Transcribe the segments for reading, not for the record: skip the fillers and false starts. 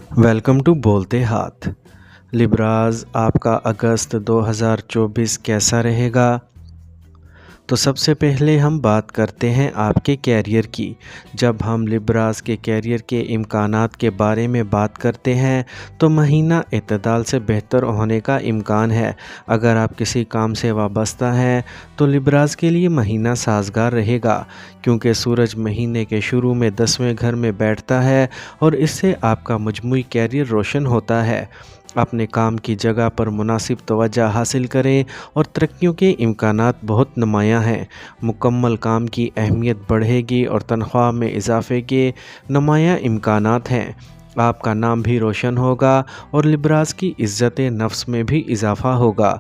Welcome to बोलते हाथ। लिब्राज आपका अगस्त 2024 कैसा रहेगा? तो सबसे पहले हम बात करते हैं आपके कैरियर की। जब हम लिब्राज के कैरियर के इम्कानात के बारे में बात करते हैं तो महीना इत्तेदाल से बेहतर होने का इम्कान है। अगर आप किसी काम से वाबस्ता हैं तो लिब्राज के लिए महीना साजगार रहेगा, क्योंकि सूरज महीने के शुरू में 10वें घर में बैठता है और इससे आपका मजमूई कैरियर रोशन होता है। अपने काम की जगह पर मुनासिब तवज्जो हासिल करें और तरक्कियों के इम्कानात बहुत नुमायाँ हैं। मुकम्मल काम की अहमियत बढ़ेगी और तनख्वाह में इजाफे के नुमायाँ इम्कानात हैं। आपका नाम भी रोशन होगा और लिब्राज की इज़्ज़त नफ्स में भी इजाफा होगा।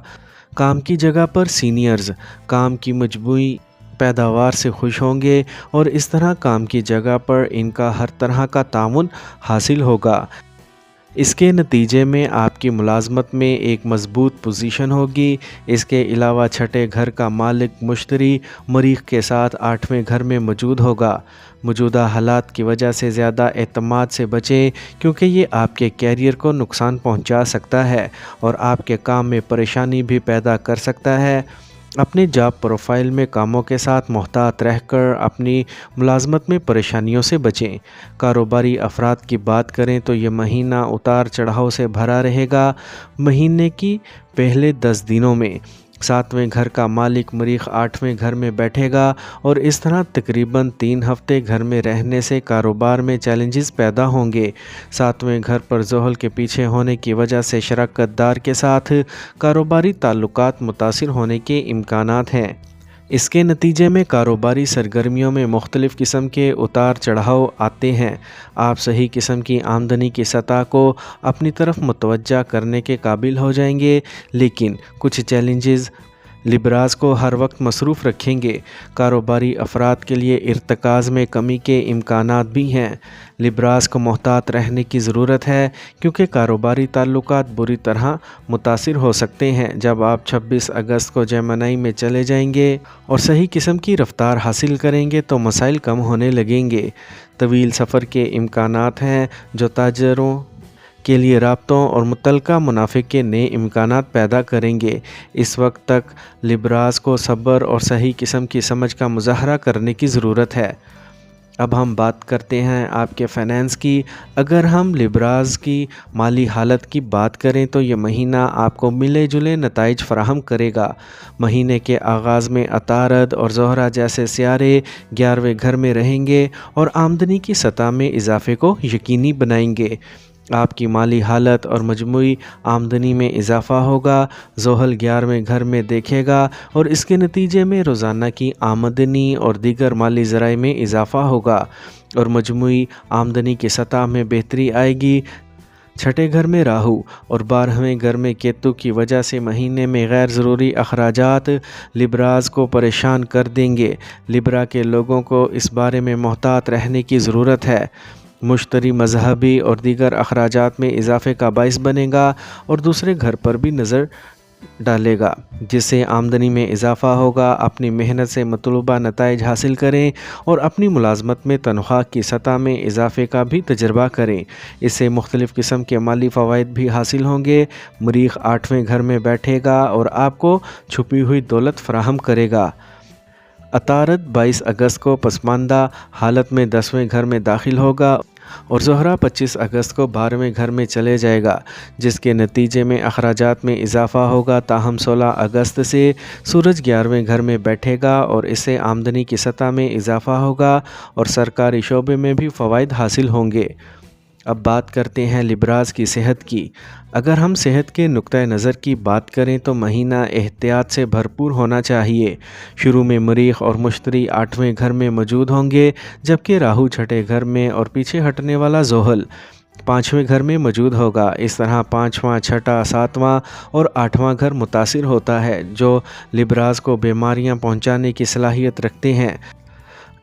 काम की जगह पर सीनियर्स काम की मजमूई पैदावार से खुश होंगे और इस तरह काम की जगह पर इनका हर तरह का ताउन हासिल होगा। इसके नतीजे में आपकी मुलाजमत में एक मजबूत पोजीशन होगी। इसके अलावा छठे घर का मालिक मुश्तरी मरीख के साथ 8वें घर में मौजूद होगा। मौजूदा हालात की वजह से ज़्यादा एतमाद से बचें, क्योंकि ये आपके कैरियर को नुकसान पहुंचा सकता है और आपके काम में परेशानी भी पैदा कर सकता है। अपने जॉब प्रोफाइल में कामों के साथ मुहतात रहकर अपनी मुलाजमत में परेशानियों से बचें। कारोबारी अफराद की बात करें तो ये महीना उतार चढ़ाव से भरा रहेगा। महीने की पहले 10 दिनों में 7वें घर का मालिक मरीख 8वें घर में बैठेगा और इस तरह तकरीबन 3 हफ्ते घर में रहने से कारोबार में चैलेंजेस पैदा होंगे। 7वें घर पर ज़ोहल के पीछे होने की वजह से शराकतदार के साथ कारोबारी ताल्लुकात मुतासिर होने के इम्कानात हैं। इसके नतीजे में कारोबारी सरगर्मियों में मुख्तलिफ़ किस्म के उतार चढ़ाव आते हैं। आप सही किस्म की आमदनी की सतह को अपनी तरफ मुतवज्जा करने के काबिल हो जाएंगे, लेकिन कुछ चैलेंजेस लिब्राज को हर वक्त मसरूफ़ रखेंगे। कारोबारी अफराद के लिए इर्तकाज़ में कमी के इम्कानात भी हैं। लिब्राज को मोहतात रहने की ज़रूरत है, क्योंकि कारोबारी ताल्लुकात बुरी तरह मुतासिर हो सकते हैं। जब आप 26 अगस्त को जेमिनी में चले जाएंगे और सही किस्म की रफ्तार हासिल करेंगे तो मसाइल कम होने लगेंगे। तवील सफ़र के इम्कानात हैं जो ताजरों के लिए राब्तों और मुतल्लिका मुनाफे के नए इम्कानात पैदा करेंगे। इस वक्त तक लिब्राज को सब्र और सही किस्म की समझ का मुज़ाहरा करने की ज़रूरत है। अब हम बात करते हैं आपके फ़ाइनेंस की। अगर हम लिब्राज की माली हालत की बात करें तो ये महीना आपको मिले जुले नताइज फ़राहम करेगा। महीने के आगाज़ में अतारद और ज़ोहरा जैसे सियारे 11वें घर में रहेंगे और आमदनी की सतह में इजाफे को यकीनी बनाएंगे। आपकी माली हालत और मजमूई आमदनी में इजाफ़ा होगा। ज़ोहल 11वें घर में देखेगा और इसके नतीजे में रोज़ाना की आमदनी और दीगर माली ज़राए में इजाफ़ा होगा और मजमूई आमदनी की सतह में बेहतरी आएगी। छठे घर में राहु और 12वें घर में केतु की वजह से महीने में गैर ज़रूरी अखराजात लिब्राज को परेशान कर देंगे। लिब्रा के लोगों को इस बारे में मोहतात रहने की ज़रूरत है। मुश्तरी मजहबी और दीगर अखराजात में इजाफे का बाइस बनेगा और दूसरे घर पर भी नज़र डालेगा, जिससे आमदनी में इजाफा होगा। अपनी मेहनत से मतलूबा नताइज हासिल करें और अपनी मुलाजमत में तनख्वाह की सतह में इजाफे का भी तजर्बा करें। इससे मुख्तलिफ़ किस्म के माली फ़वाइद भी हासिल होंगे। मरीख 8वें घर में बैठेगा और आपको छुपी हुई दौलत फराहम करेगा। अतारद 22 अगस्त को पसमानदा हालत में 10वें घर में दाखिल होगा और ज़ोहरा 25 अगस्त को 12वें घर में चले जाएगा, जिसके नतीजे में अखराजात में इजाफ़ा होगा। ताहम 16 अगस्त से सूरज 11वें घर में बैठेगा और इससे आमदनी की सतह में इजाफ़ा होगा और सरकारी शोबे में भी फ़वाइद हासिल होंगे। अब बात करते हैं लिब्राज की सेहत की। अगर हम सेहत के नुक्ता नज़र की बात करें तो महीना एहतियात से भरपूर होना चाहिए। शुरू में मरीख और मुश्तरी 8वें घर में मौजूद होंगे, जबकि राहु छठे घर में और पीछे हटने वाला ज़ोहल 5वें घर में मौजूद होगा। इस तरह 5वां, 6ठा, 7वां और 8वां घर मुतासिर होता है, जो लिब्राज को बीमारियां पहुंचाने की सलाहियत रखते हैं।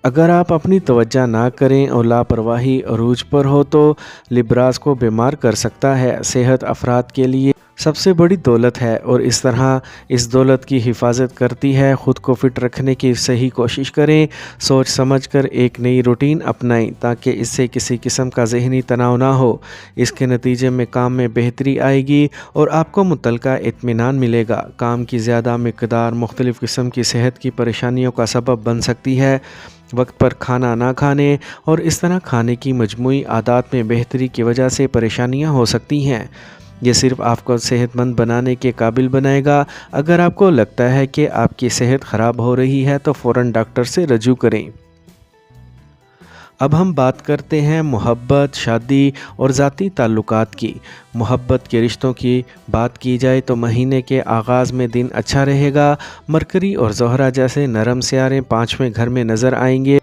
अगर आप अपनी तवज्जो ना करें और लापरवाही अरूज पर हो तो लिब्रास को बीमार कर सकता है। सेहत अफराद के लिए सबसे बड़ी दौलत है और इस तरह इस दौलत की हिफाजत करती है। ख़ुद को फिट रखने की सही कोशिश करें, सोच समझ कर एक नई रूटीन अपनाएं ताकि इससे किसी किस्म का ज़हनी तनाव ना हो। इसके नतीजे में काम में बेहतरी आएगी और आपको मुतलका इत्मीनान मिलेगा। काम की ज़्यादा मिक़दार मुख्तलिफ़ किस्म की सेहत की परेशानियों का सबब बन सकती है। वक्त पर खाना ना खाने और इस तरह खाने की मजमूई आदत में बेहतरी की वजह से परेशानियां हो सकती हैं। ये सिर्फ आपको सेहतमंद बनाने के काबिल बनाएगा। अगर आपको लगता है कि आपकी सेहत ख़राब हो रही है तो फ़ौरन डॉक्टर से रजू करें। अब हम बात करते हैं मोहब्बत, शादी और ज़ाती ताल्लुकात की। मोहब्बत के रिश्तों की बात की जाए तो महीने के आगाज़ में दिन अच्छा रहेगा। मरकरी और ज़ोहरा जैसे नरम सियारे 5वें घर में नज़र आएंगे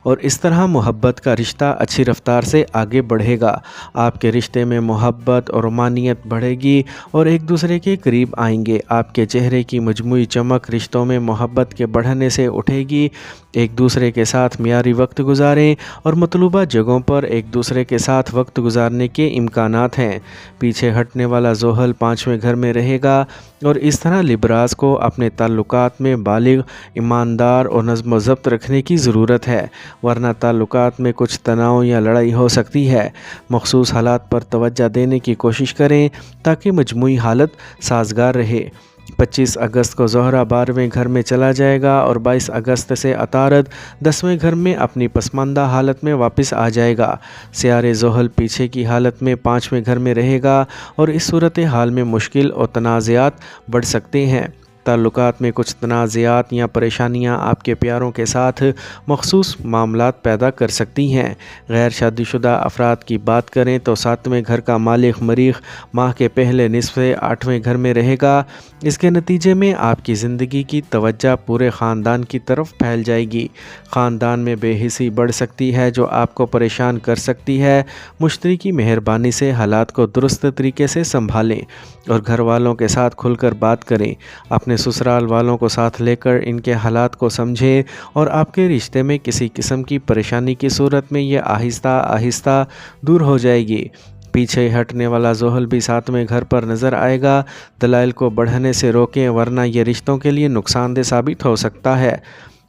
और इस तरह मोहब्बत का रिश्ता अच्छी रफ्तार से आगे बढ़ेगा। आपके रिश्ते में मोहब्बत और रोमानियत बढ़ेगी और एक दूसरे के करीब आएंगे। आपके चेहरे की मजमूई चमक रिश्तों में मोहब्बत के बढ़ने से उठेगी। एक दूसरे के साथ मियारी वक्त गुजारें और मतलूबा जगहों पर एक दूसरे के साथ वक्त गुजारने के इम्कानात हैं। पीछे हटने वाला ज़ोहल 5वें घर में रहेगा और इस तरह लिब्रास को अपने ताल्लुकात में बालिग, ईमानदार और नज़्म व ज़ब्त रखने की ज़रूरत है, वरना ताल्लुकात में कुछ तनाव या लड़ाई हो सकती है। मखसूस हालात पर तवज्जो देने की कोशिश करें ताकि मजमूई हालत साजगार रहे। 25 अगस्त को ज़ोहरा 12वें घर में चला जाएगा और 22 अगस्त से अतारद 10वें घर में अपनी पसमानदा हालत में वापस आ जाएगा। सियारे ज़ोहल पीछे की हालत में 5वें घर में रहेगा और इस सूरत हाल में मुश्किल और तनाज़ात बढ़ सकते हैं। ताल्लुकात में कुछ तनाज़ात या परेशानियां आपके प्यारों के साथ मखसूस मामलात पैदा कर सकती हैं। गैर शादीशुदा अफराद की बात करें तो 7वें घर का मालिक मरीख माह के पहले निस्फ़ से 8वें घर में रहेगा। इसके नतीजे में आपकी ज़िंदगी की तवज्जो पूरे ख़ानदान की तरफ फैल जाएगी। ख़ानदान में बेहिसी बढ़ सकती है जो आपको परेशान कर सकती है। मुश्तरी की मेहरबानी से हालात को दुरुस्त तरीके से संभालें और घर वालों के साथ खुलकर बात करें। अपने ससुराल वालों को साथ लेकर इनके हालात को समझें और आपके रिश्ते में किसी किस्म की परेशानी की सूरत में यह आहिस्ता आहिस्ता दूर हो जाएगी। पीछे हटने वाला ज़ोहल भी 7वें घर पर नज़र आएगा। दलाइल को बढ़ने से रोकें वरना यह रिश्तों के लिए नुकसानदेह साबित हो सकता है।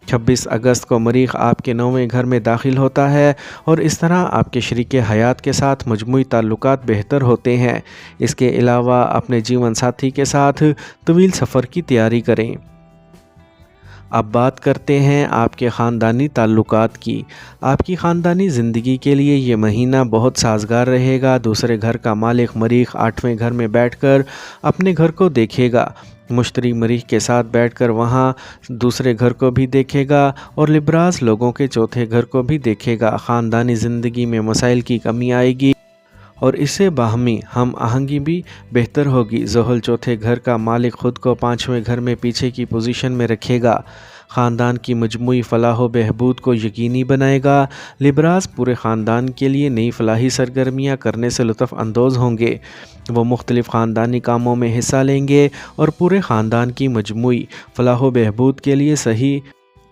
26 अगस्त को मरीख आपके 9वें घर में दाखिल होता है और इस तरह आपके शरीके हयात के साथ मजमूई ताल्लुकात बेहतर होते हैं। इसके अलावा अपने जीवन साथी के साथ तवील सफ़र की तैयारी करें। अब बात करते हैं आपके ख़ानदानी ताल्लुकात की। आपकी ख़ानदानी ज़िंदगी के लिए ये महीना बहुत साजगार रहेगा। दूसरे घर का मालिक मरीख 8वें घर में बैठकर अपने घर को देखेगा। मुश्तरी मरीख के साथ बैठकर वहाँ दूसरे घर को भी देखेगा और लिब्रास लोगों के चौथे घर को भी देखेगा। ख़ानदानी ज़िंदगी में मसाइल की कमी आएगी और इससे बाहमी हम आहंगी भी बेहतर होगी। ज़ोहल चौथे घर का मालिक ख़ुद को 5वें घर में पीछे की पोजीशन में रखेगा। ख़ानदान की मजमूई फ़लाह व बहबूद को यकीनी बनाएगा। लिब्रास पूरे ख़ानदान के लिए नई फ़लाही सरगर्मियाँ करने से लुत्फ़ अंदोज़ होंगे। वो मुख्तलिफ़ ख़ानदानी कामों में हिस्सा लेंगे और पूरे ख़ानदान की मजमूई फ़लाह व बहबूद के लिए सही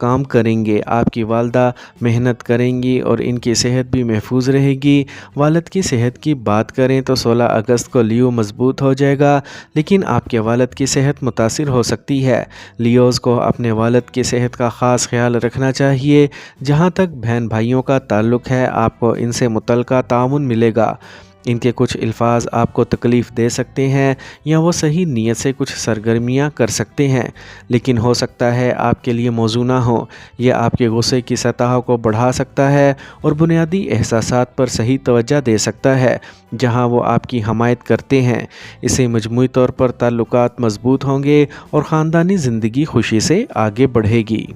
काम करेंगे। आपकी वालदा मेहनत करेंगी और इनकी सेहत भी महफूज रहेगी। वालिद की सेहत की बात करें तो 16 अगस्त को लियो मजबूत हो जाएगा, लेकिन आपके वालिद की सेहत मुतासिर हो सकती है। लियोज़ को अपने वालिद की सेहत का ख़ास ख्याल रखना चाहिए। जहाँ तक बहन भाइयों का ताल्लुक़ है, आपको इनसे मुतल्लका ताउन मिलेगा। इनके कुछ अल्फाज आपको तकलीफ़ दे सकते हैं या वो सही नीयत से कुछ सरगर्मियाँ कर सकते हैं, लेकिन हो सकता है आपके लिए मौजू ना हो। यह आपके गुस्से की सतह को बढ़ा सकता है और बुनियादी एहसासात पर सही तवज्जो दे सकता है जहां वो आपकी हमायत करते हैं। इससे मजमूई तौर पर ताल्लुकात मजबूत होंगे और ख़ानदानी ज़िंदगी खुशी से आगे बढ़ेगी।